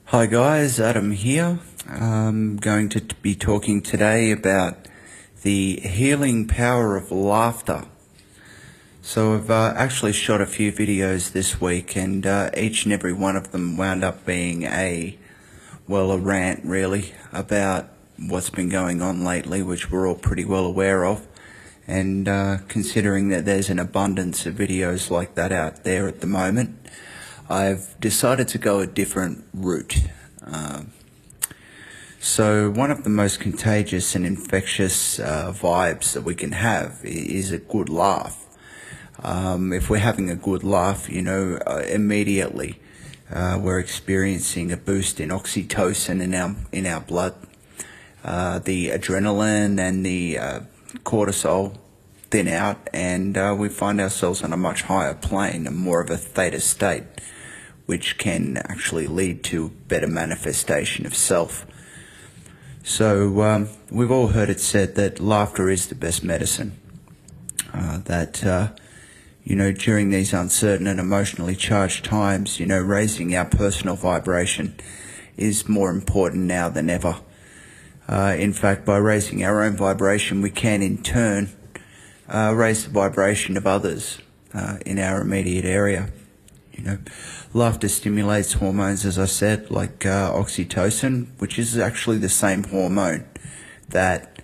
Hi guys, Adam here. I'm going to be talking today about the healing power of laughter. So I've actually shot a few videos this week, and each and every one of them wound up being a rant really about what's been going on lately, which we're all pretty well aware of. And considering that there's an abundance of videos like that out there at the moment, I've decided to go a different route. So one of the most contagious and infectious vibes that we can have is a good laugh. If we're having a good laugh, immediately we're experiencing a boost in oxytocin in our blood. The adrenaline and the cortisol thin out, and we find ourselves on a much higher plane and more of a theta state, which can actually lead to better manifestation of self. So we've all heard it said that laughter is the best medicine. During these uncertain and emotionally charged times, raising our personal vibration is more important now than ever. In fact, by raising our own vibration, we can in turn raise the vibration of others in our immediate area. Laughter stimulates hormones, as I said, like oxytocin, which is actually the same hormone that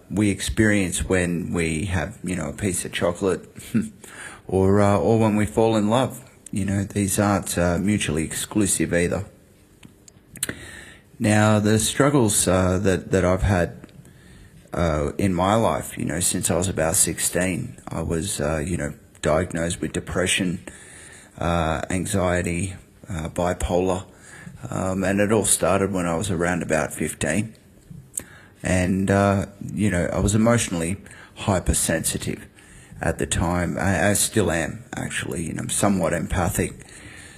we experience when we have, a piece of chocolate or when we fall in love. These aren't mutually exclusive either. Now, the struggles that I've had in my life, since I was about 16, I was, diagnosed with depression, anxiety, bipolar, and it all started when I was around about 15. And, I was emotionally hypersensitive at the time. I still am, actually, somewhat empathic.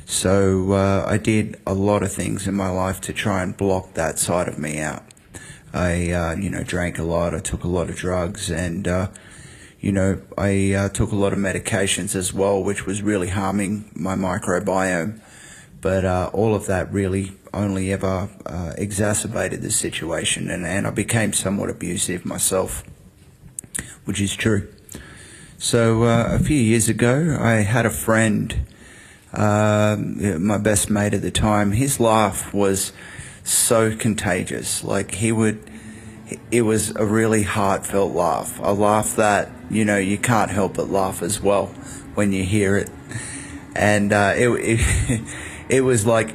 So I did a lot of things in my life to try and block that side of me out. I, drank a lot, I took a lot of drugs, and I took a lot of medications as well, which was really harming my microbiome. But all of that really only ever exacerbated the situation, and I became somewhat abusive myself, which is true. So a few years ago, I had a friend, my best mate at the time. His laugh was so contagious. It was a really heartfelt laugh, a laugh that, you can't help but laugh as well when you hear it. And it was like,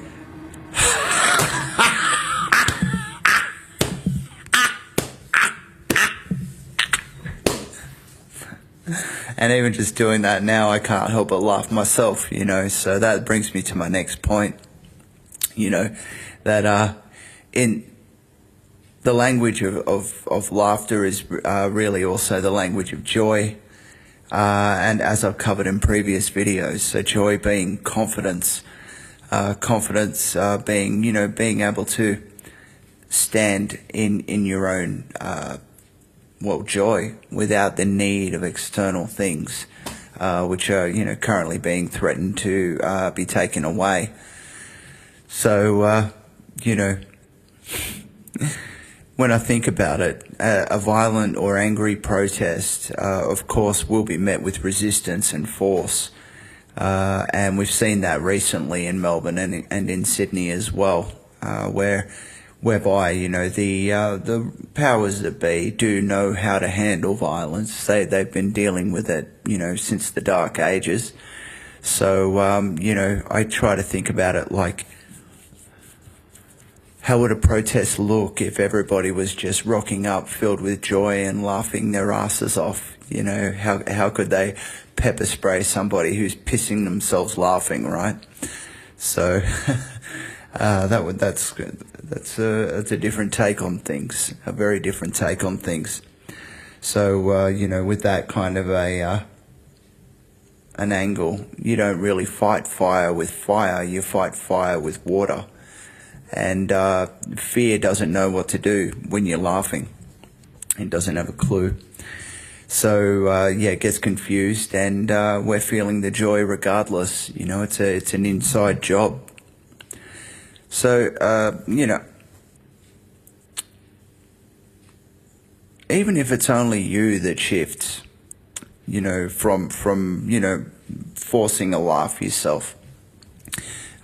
and even just doing that now, I can't help but laugh myself, so that brings me to my next point, that in the language of laughter is really also the language of joy, and as I've covered in previous videos, so joy being confidence, being, being able to stand in your own, joy without the need of external things, which are, currently being threatened to be taken away. So, when I think about it, a violent or angry protest, of course, will be met with resistance and force. And we've seen that recently in Melbourne and in Sydney as well, whereby, the powers that be do know how to handle violence. They've been dealing with it, since the dark ages. So, I try to think about it like, how would a protest look if everybody was just rocking up filled with joy and laughing their asses off? How could they pepper spray somebody who's pissing themselves laughing, right? So that's a different take on things, a very different take on things. So with that kind of an angle, you don't really fight fire with fire, you fight fire with water. And fear doesn't know what to do when you're laughing. It doesn't have a clue. So it gets confused, and we're feeling the joy regardless. It's an inside job. So, even if it's only you that shifts, from forcing a laugh yourself,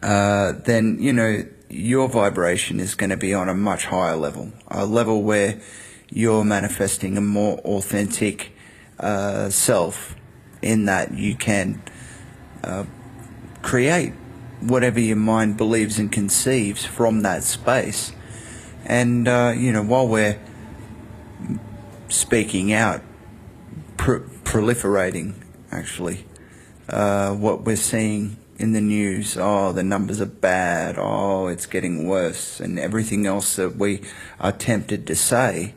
then, your vibration is going to be on a much higher level, a level where you're manifesting a more authentic self, in that you can create whatever your mind believes and conceives from that space. And, while we're speaking out, proliferating, actually, what we're seeing in the news, the numbers are bad, it's getting worse, and everything else that we are tempted to say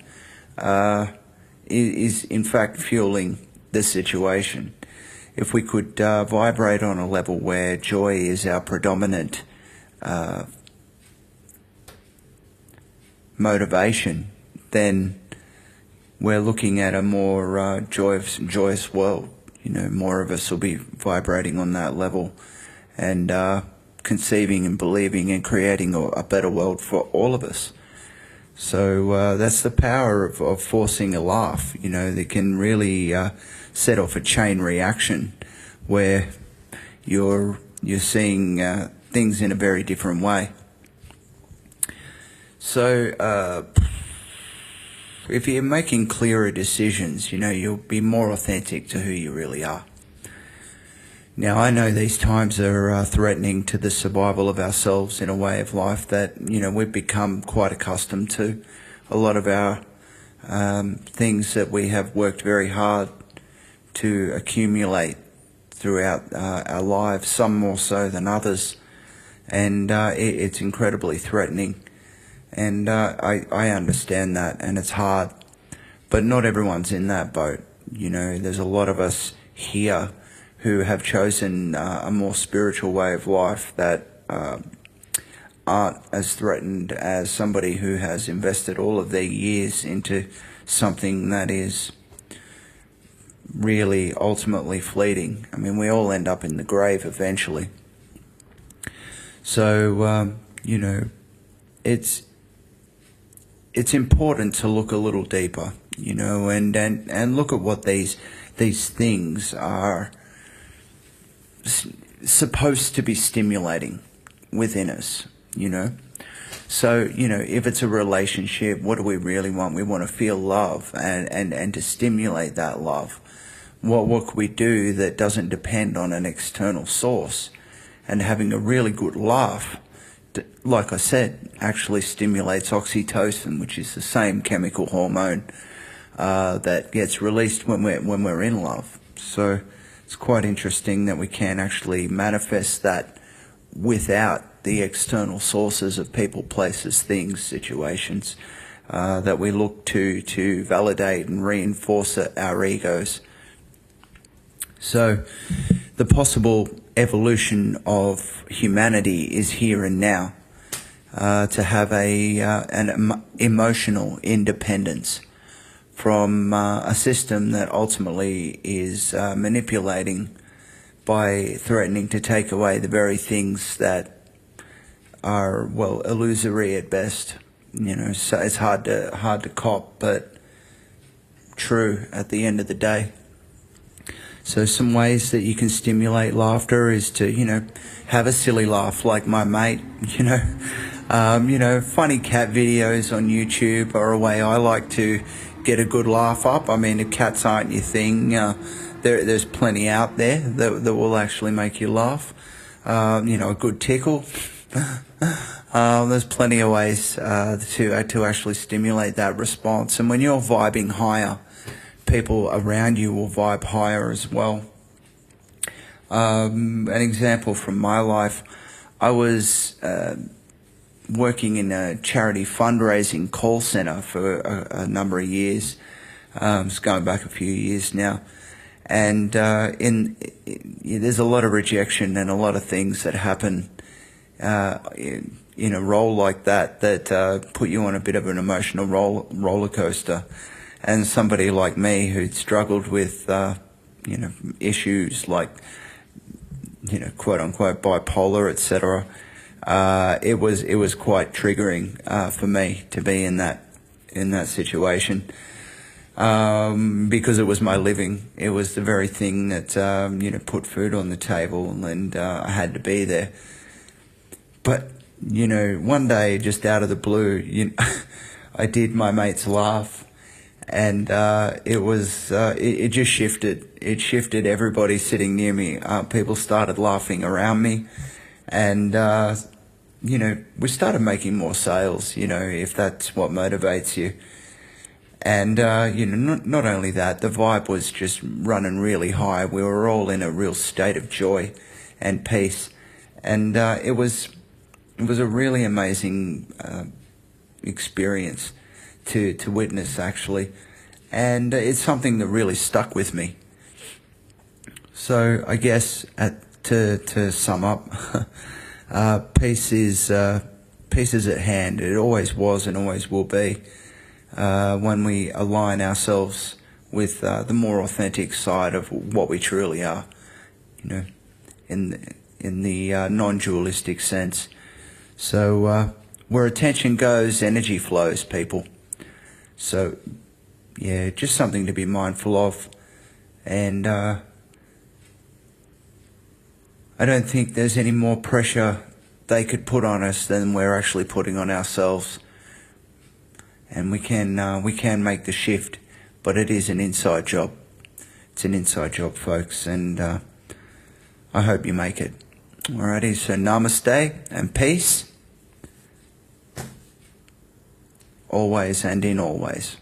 is in fact fueling the situation. If we could vibrate on a level where joy is our predominant motivation, then we're looking at a more joyous world. More of us will be vibrating on that level, and conceiving and believing and creating a better world for all of us. So that's the power of forcing a laugh. That can really set off a chain reaction where you're seeing things in a very different way. So if you're making clearer decisions, you'll be more authentic to who you really are. Now, I know these times are threatening to the survival of ourselves in a way of life that, we've become quite accustomed to. A lot of our things that we have worked very hard to accumulate throughout our lives, some more so than others. And it's incredibly threatening. And I understand that, and it's hard. But not everyone's in that boat. There's a lot of us here who have chosen a more spiritual way of life that aren't as threatened as somebody who has invested all of their years into something that is really ultimately fleeting. I mean, we all end up in the grave eventually. So, it's important to look a little deeper, and look at what these things are supposed to be stimulating within us, So, if it's a relationship, what do we really want? We want to feel love and to stimulate that love. What can we do that doesn't depend on an external source? And having a really good laugh, like I said, actually stimulates oxytocin, which is the same chemical hormone that gets released when we're in love. So it's quite interesting that we can actually manifest that without the external sources of people, places, things, situations that we look to validate and reinforce our egos. So the possible evolution of humanity is here and now, to have an emotional independence from a system that ultimately is manipulating by threatening to take away the very things that are, illusory at best. So it's hard to cop, but true at the end of the day. So some ways that you can stimulate laughter is to, have a silly laugh like my mate, funny cat videos on YouTube are a way I like to get a good laugh up. I mean, if cats aren't your thing, there's plenty out there that will actually make you laugh. A good tickle. There's plenty of ways to actually stimulate that response. And when you're vibing higher, people around you will vibe higher as well. An example from my life, I was working in a charity fundraising call center for a number of years. It's going back a few years now. And there's a lot of rejection and a lot of things that happen in a role like that put you on a bit of an emotional roller coaster. And somebody like me who'd struggled with, issues like, quote unquote bipolar, etc., it was quite triggering for me to be in that situation, because it was my living. It was the very thing that put food on the table, and I had to be there. But one day, just out of the blue, I did my mate's laugh, and it just shifted. It shifted everybody sitting near me. People started laughing around me, and we started making more sales. If that's what motivates you. And not only that, the vibe was just running really high. We were all in a real state of joy and peace, and it was a really amazing experience to witness, actually, and it's something that really stuck with me. So I guess to sum up, peace is at hand. It always was and always will be, when we align ourselves with the more authentic side of what we truly are, in the non-dualistic sense. So where attention goes, energy flows, people. So yeah, just something to be mindful of. And I don't think there's any more pressure they could put on us than we're actually putting on ourselves. And we can make the shift, but it is an inside job. It's an inside job, folks, and I hope you make it. Alrighty, so namaste and peace, always and in always.